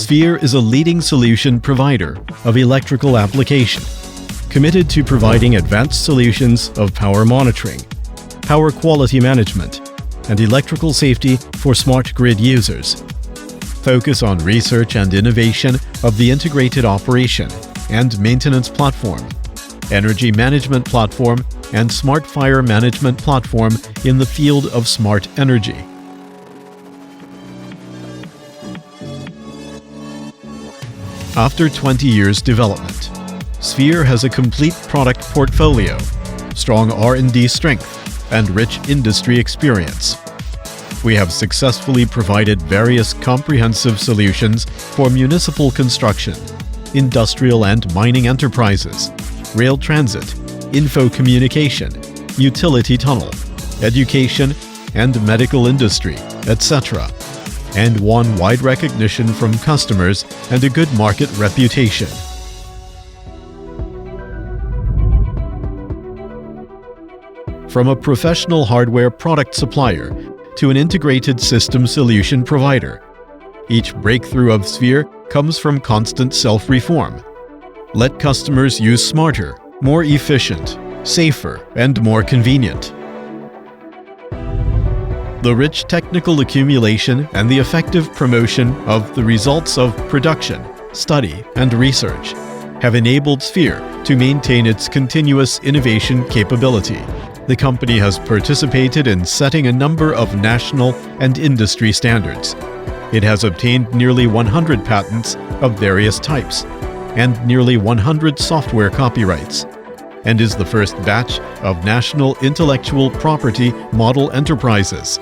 Sfere is a leading solution provider of electrical application, committed to providing advanced solutions of power monitoring, power quality management, and electrical safety for smart grid users. Focus on research and innovation of the integrated operation and maintenance platform, energy management platform, and smart fire management platform in the field of smart energy. After 20 years development, Sfere has a complete product portfolio, strong R&D strength, and rich industry experience. We have successfully provided various comprehensive solutions for municipal construction, industrial and mining enterprises, rail transit, info communication, utility tunnel, education, and medical industry, etc., and won wide recognition from customers and a good market reputation. From a professional hardware product supplier to an integrated system solution provider, each breakthrough of Sfere comes from constant self-reform. Let customers use smarter, more efficient, safer, and more convenient. The rich technical accumulation and the effective promotion of the results of production, study, and research have enabled Sfere to maintain its continuous innovation capability. The company has participated in setting a number of national and industry standards. It has obtained nearly 100 patents of various types and nearly 100 software copyrights, and is the first batch of national intellectual property model enterprises.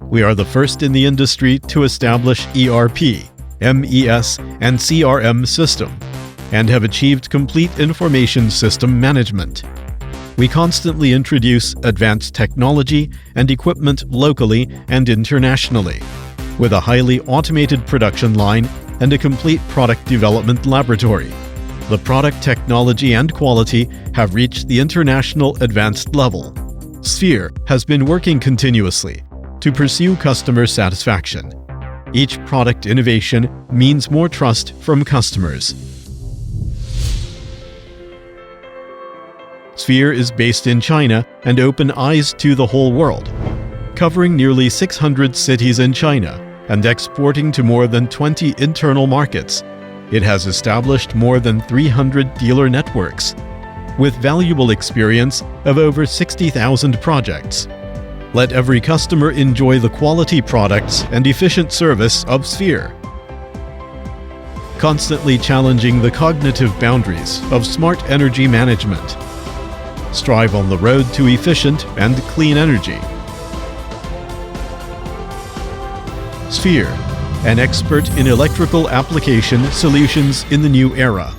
We are the first in the industry to establish ERP, MES, and CRM system, and have achieved complete information system management. We constantly introduce advanced technology and equipment locally and internationally, with a highly automated production line and a complete product development laboratory. The product technology and quality have reached the international advanced level. Sfere has been working continuously to pursue customer satisfaction. Each product innovation means more trust from customers. Sfere is based in China and open eyes to the whole world, covering nearly 600 cities in China and exporting to more than 20 internal markets. It has established more than 300 dealer networks, with valuable experience of over 60,000 projects. Let every customer enjoy the quality products and efficient service of Sfere. Constantly challenging the cognitive boundaries of smart energy management. Strive on the road to efficient and clean energy. Sfere, an expert in electrical application solutions in the new era.